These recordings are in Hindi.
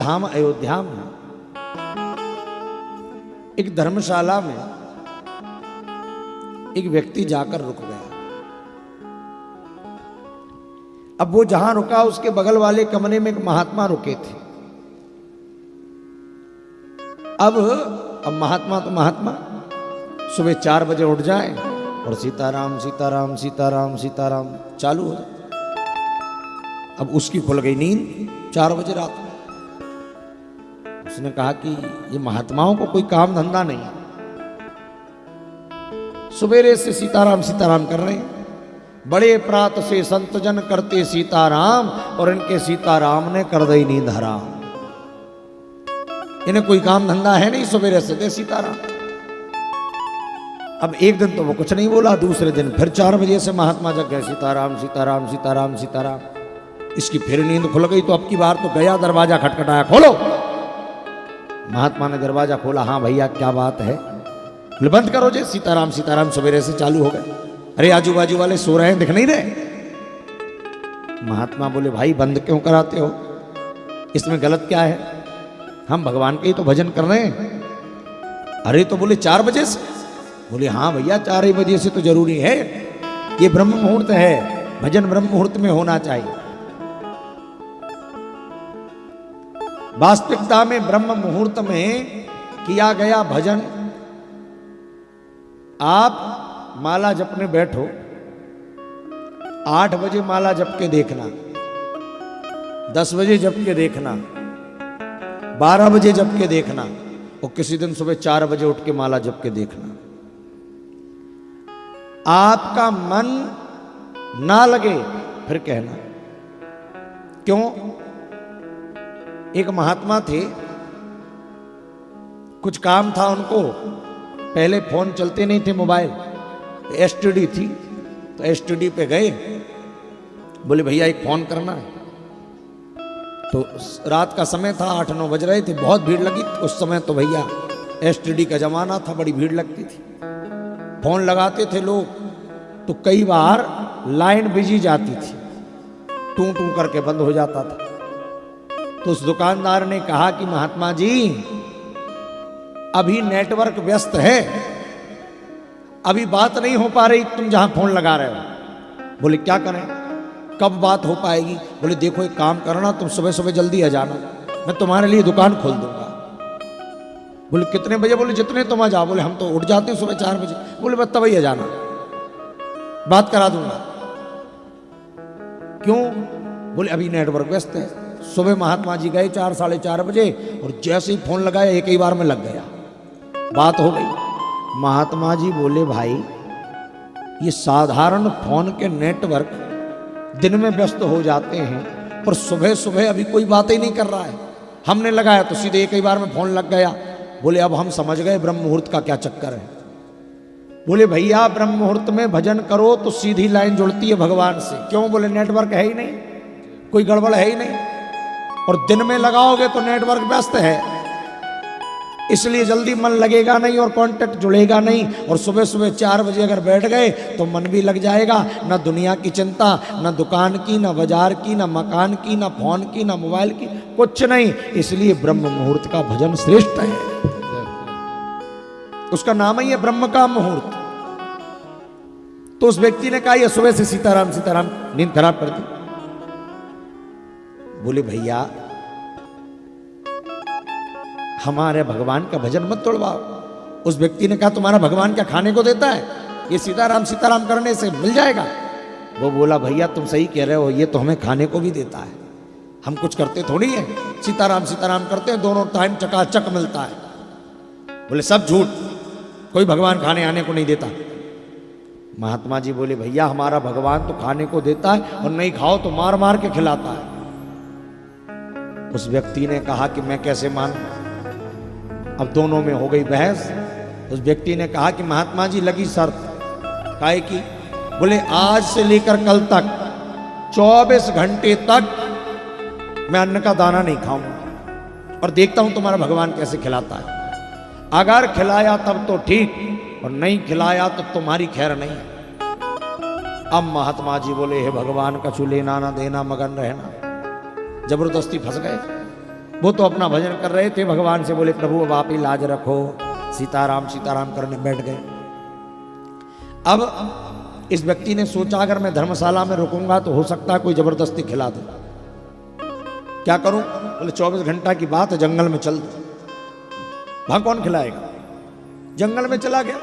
धाम अयोध्या में एक धर्मशाला में एक व्यक्ति जाकर रुक गया। अब वो जहां रुका उसके बगल वाले कमरे में एक महात्मा रुके थे। अब महात्मा तो महात्मा सुबह 4 बजे उठ जाए और सीताराम सीताराम सीताराम सीताराम चालू हो जाए। अब उसकी खुल गई नींद 4 बजे रात में। उसने कहा कि ये महात्माओं को कोई काम धंधा नहीं है, सवेरे से सीताराम सीताराम कर रहे हैं। बड़े प्रात से संत जन करते सीताराम और इनके सीताराम ने कर दी नींद हराम। इन्हें कोई काम धंधा है नहीं, सवेरे से दे सीताराम। अब एक दिन तो वो कुछ नहीं बोला, दूसरे दिन फिर 4 बजे से महात्मा जग गए, सीताराम सीताराम सीताराम सीताराम। इसकी फिर नींद खुल गई तो अब की बार तो गया, दरवाजा खटखटाया, खोलो। महात्मा ने दरवाजा खोला। हाँ भैया क्या बात है? बोले बंद करो जी, सीताराम सीताराम सवेरे से चालू हो गए। अरे आजू बाजू वाले सो रहे हैं, दिख नहीं रहे? महात्मा बोले भाई बंद क्यों कराते हो, इसमें गलत क्या है? हम भगवान के ही तो भजन कर रहे हैं। अरे तो बोले 4 बजे से? बोले हाँ भैया 4 ही बजे से तो जरूरी है, ये ब्रह्म मुहूर्त है, भजन ब्रह्म मुहूर्त में होना चाहिए। वास्तविकता में ब्रह्म मुहूर्त में किया गया भजन, आप माला जपने बैठो, 8 बजे माला जप के देखना, 10 बजे जप के देखना, 12 बजे जप के देखना, और किसी दिन सुबह 4 बजे उठ के माला जप के देखना। आपका मन ना लगे फिर कहना। क्यों? एक महात्मा थे, कुछ काम था उनको, पहले फोन चलते नहीं थे, मोबाइल, एसटीडी थी, तो एसटीडी पे गए। बोले भैया एक फोन करना है। तो रात का समय था, 8-9 बज रहे थे, बहुत भीड़ लगी उस समय तो भैया एसटीडी का जमाना था, बड़ी भीड़ लगती थी। फोन लगाते थे लोग तो कई बार लाइन बिजी जाती थी, टू टू करके बंद हो जाता था। तो उस दुकानदार ने कहा कि महात्मा जी अभी नेटवर्क व्यस्त है, अभी बात नहीं हो पा रही, तुम जहां फोन लगा रहे हो। बोले क्या करें, कब बात हो पाएगी? बोले देखो एक काम करना, तुम सुबह सुबह जल्दी आ जाना, मैं तुम्हारे लिए दुकान खोल दूंगा। बोले कितने बजे? बोले जितने तुम आ जाओ। बोले हम तो उठ जाते हैं सुबह 4 बजे। बोले बस तभी आ जाना, बात करा दूंगा। क्यों? बोले अभी नेटवर्क व्यस्त है। सुबह महात्मा जी गए 4 साढ़े 4 बजे, और जैसे ही फोन लगाया एक ही बार में लग गया, बात हो गई। महात्मा जी बोले भाई ये साधारण फोन के नेटवर्क दिन में व्यस्त हो जाते हैं, पर सुबह सुबह अभी कोई बात ही नहीं कर रहा है, हमने लगाया तो सीधे एक ही बार में फोन लग गया। बोले अब हम समझ गए ब्रह्म मुहूर्त का क्या चक्कर है। बोले भैया ब्रह्म मुहूर्त में भजन करो तो सीधी लाइन जुड़ती है भगवान से। क्यों? बोले नेटवर्क है ही नहीं, कोई गड़बड़ है ही नहीं, और दिन में लगाओगे तो नेटवर्क व्यस्त है, इसलिए जल्दी मन लगेगा नहीं और कांटेक्ट जुड़ेगा नहीं। और सुबह सुबह 4 बजे अगर बैठ गए तो मन भी लग जाएगा, ना दुनिया की चिंता, ना दुकान की, ना बाजार की, ना मकान की, ना फोन की, ना मोबाइल की, कुछ नहीं। इसलिए ब्रह्म मुहूर्त का भजन श्रेष्ठ है, उसका नाम ही है ब्रह्म का मुहूर्त। तो उस व्यक्ति ने कहा ये सुबह से सीताराम सीताराम, नींद खराब कर दी। बोले भैया हमारे भगवान का भजन मत तोड़वाओ। उस व्यक्ति ने कहा तुम्हारा भगवान क्या खाने को देता है, ये सीताराम सीताराम करने से मिल जाएगा? वो बोला भैया तुम सही कह रहे हो, ये तो हमें खाने को भी देता है, हम कुछ करते थोड़ी है, सीताराम सीताराम करते हैं, दोनों टाइम चकाचक मिलता है। बोले सब झूठ, कोई भगवान खाने आने को नहीं देता। महात्मा जी बोले भैया हमारा भगवान तो खाने को देता है, और नहीं खाओ तो मार मार के खिलाता है। उस व्यक्ति ने कहा कि मैं कैसे मानूं? अब दोनों में हो गई बहस। उस व्यक्ति ने कहा कि महात्मा जी लगी शर्त। काहे की? बोले आज से लेकर कल तक 24 घंटे तक मैं अन्न का दाना नहीं खाऊंगा, और देखता हूं तुम्हारा भगवान कैसे खिलाता है। अगर खिलाया तब तो ठीक, और नहीं खिलाया तो तुम्हारी खैर नहीं है। अब महात्मा जी बोले हे भगवान, कछु लेना ना देना, मगन रहना। जबरदस्ती फंस गए। वो तो अपना भजन कर रहे थे, भगवान से बोले प्रभु अब आप ही लाज रखो, सीताराम सीताराम करने बैठ गए। अब इस व्यक्ति ने सोचा अगर मैं धर्मशाला में रुकूंगा तो हो सकता है कोई जबरदस्ती खिला दे, क्या करूं? बोले 24 घंटा की बात है, जंगल में चल दो, वहां कौन खिलाएगा? जंगल में चला गया।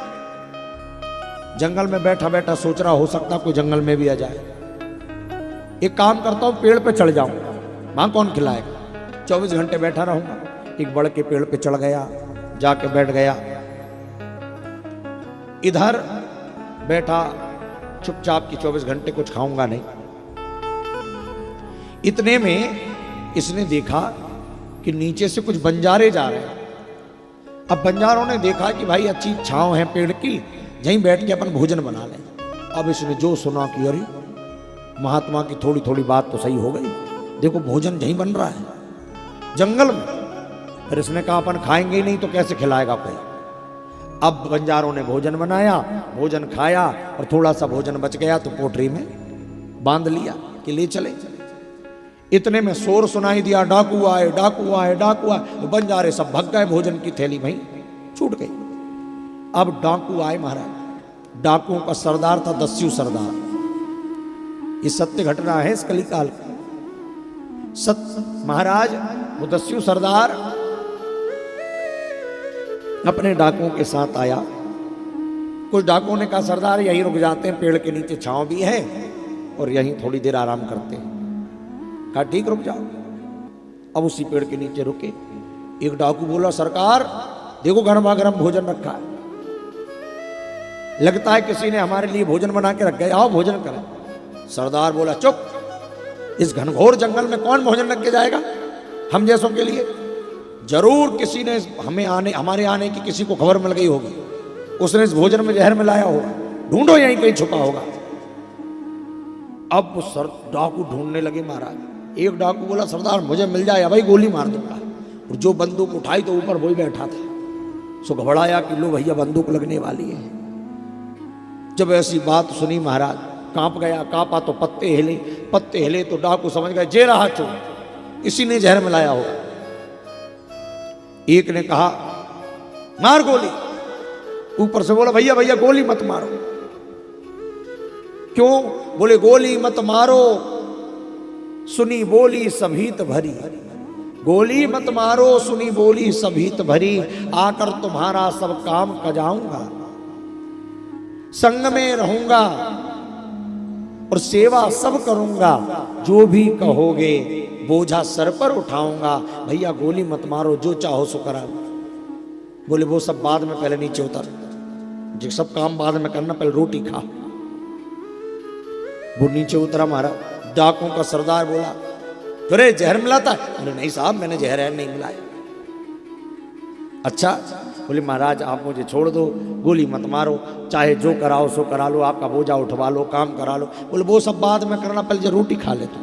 जंगल में बैठा बैठा सोच रहा हो सकता कोई जंगल में भी आ जाए, एक काम करता हूं पेड़ पे चढ़ जाऊंगा, वहां कौन खिलाएगा? 24 घंटे बैठा रहूंगा। एक बड़ के पेड़ पे चढ़ गया, जाके बैठ गया, इधर बैठा चुपचाप की 24 घंटे कुछ खाऊंगा नहीं। इतने में इसने देखा कि नीचे से कुछ बंजारे जा रहे हैं। अब बंजारों ने देखा कि भाई अच्छी छांव है पेड़ की, यहीं बैठ के अपन भोजन बना लें। अब इसने जो सुना कि अरे महात्मा की थोड़ी थोड़ी बात तो सही हो गई, देखो भोजन यहीं बन रहा है जंगल में। फिर इसने कहा अपन खाएंगे ही नहीं तो कैसे खिलाएगा कोई। अब बंजारों ने भोजन बनाया, भोजन खाया और थोड़ा सा भोजन बच गया तो पोटरी में बांध लिया कि ले चले। इतने में शोर सुनाई दिया, डाकू आए डाकू आए डाकू आए। तो बंजारे सब भग गए, भोजन की थैली वहीं छूट गई। अब डाकू आए महाराज। डाकुओं का सरदार था दस्यु सरदार। ये सत्य घटना है इस कलिकाल की। सत्य महाराज वो दस्यु सरदार अपने डाकुओं के साथ आया। कुछ डाकुओं ने कहा सरदार यहीं रुक जाते हैं, पेड़ के नीचे छांव भी है और यहीं थोड़ी देर आराम करते हैं। कहा ठीक रुक जाओ। अब उसी पेड़ के नीचे रुके। एक डाकू बोला सरकार देखो गर्मा गर्म भोजन रखा है, लगता है किसी ने हमारे लिए भोजन बना के रख गया, आओ भोजन करें। सरदार बोला चुप, इस घनघोर जंगल में कौन भोजन रख के जाएगा हम जैसों के लिए? जरूर किसी ने हमारे आने की किसी को खबर मिल गई होगी, उसने इस भोजन में जहर मिलाया होगा, ढूंढो यहीं कहीं छुपा होगा। अब सर डाकू ढूंढने लगे महाराज। एक डाकू बोला सरदार मुझे मिल जाए भाई गोली मार दूंगा। और जो बंदूक उठाई तो ऊपर वही बैठा था, सो घबराया कि लो भैया बंदूक लगने वाली है। जब ऐसी बात सुनी महाराज कांप गया। कांपा तो पत्ते हिले, पत्ते हिले तो डाकू समझ गए जे रहा चोर, इसी ने जहर मिलाया होगा। एक ने कहा मार गोली, ऊपर से बोला भैया भैया गोली मत मारो। क्यों? बोले गोली मत मारो सुनी बोली सभीत भरी, गोली मत मारो सुनी बोली सभीत भरी, आकर तुम्हारा सब काम कजाऊंगा, संग में रहूंगा और सेवा सब करूंगा, जो भी कहोगे बोझा सर पर उठाऊंगा। भैया गोली मत मारो, जो चाहो सो करा। बोले वो सब बाद में, पहले नीचे उतर, जो सब काम बाद में करना, पहले रोटी खा। वो नीचे उतरा महाराज। डाकुओं का सरदार बोला अरे जहर मिलाता है? बोले नहीं साहब मैंने जहर नहीं मिलाया। अच्छा? बोले महाराज आप मुझे छोड़ दो, गोली मत मारो, चाहे जो कराओ सो करा लो, आपका बोझा उठवा लो, काम करा लो। बोले वो सब बाद में करना, पहले जो रोटी खा ले तू।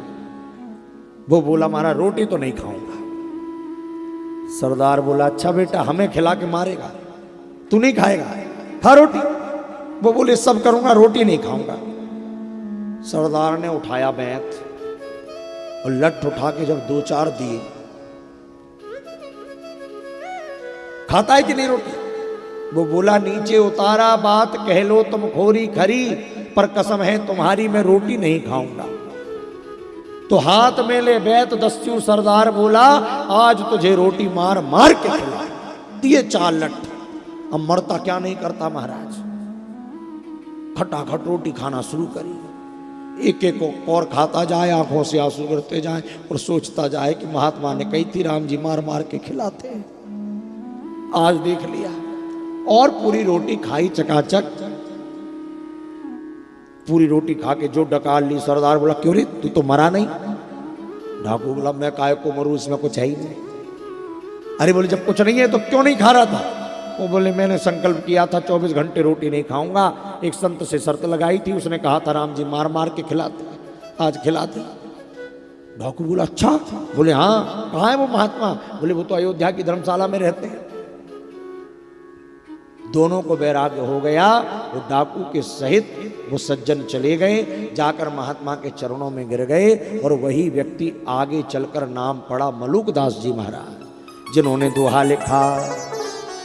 वो बोला महाराज रोटी तो नहीं खाऊंगा। सरदार बोला अच्छा बेटा हमें खिला के मारेगा, तू नहीं खाएगा, खा रोटी। वो बोले सब करूंगा रोटी नहीं खाऊंगा। सरदार ने उठाया बैत और लठ उठा के जब 2-4 दिए, खाता है कि नहीं रोटी? वो बोला नीचे उतारा बात कह लो तुम खोरी खरी, पर कसम है तुम्हारी मैं रोटी नहीं खाऊंगा। तो हाथ में ले बैत दस्यु सरदार बोला आज तुझे रोटी मार मार के खिला। दिए 4 लठ। अब मरता क्या नहीं करता महाराज, खटाखट रोटी खाना शुरू करी। एक एक और खाता जाए, आंखों से आंसू गिरते जाए और सोचता जाए कि महात्मा ने कही थी राम जी मार मार के खिलाते हैं, आज देख लिया। और पूरी रोटी खाई चकाचक। पूरी रोटी खा के जो डकार ली। सरदार बोला क्यों रे तू तो मरा नहीं? डाकू बोला मैं काय को मरूं, इसमें कुछ है ही नहीं। अरे बोले जब कुछ नहीं है तो क्यों नहीं खा रहा था? वो बोले मैंने संकल्प किया था 24 घंटे रोटी नहीं खाऊंगा। एक संत से शर्त लगाई थी, उसने कहा था राम जी मार मार के खिलाते, आज खिलाते। डाकू बोला अच्छा? बोले हाँ। कहाँ है वो महात्मा? बोले वो तो अयोध्या की धर्मशाला में रहते हैं। दोनों को वैराग्य हो गया। वो डाकू के सहित वो सज्जन चले गए, जाकर महात्मा के चरणों में गिर गए। और वही व्यक्ति आगे चलकर नाम पड़ा मलुकदास जी महाराज, जिन्होंने दोहा लिखा,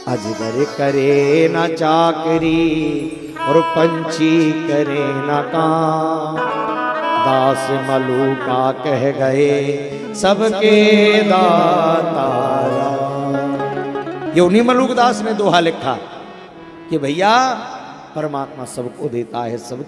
अजगर करे न चाकरी और पंछी करे न काम, दास मलुका कह गए सबके दाता। ये उन्हीं मलुकदास ने दोहा लिखा कि भैया परमात्मा सबको देता है, सब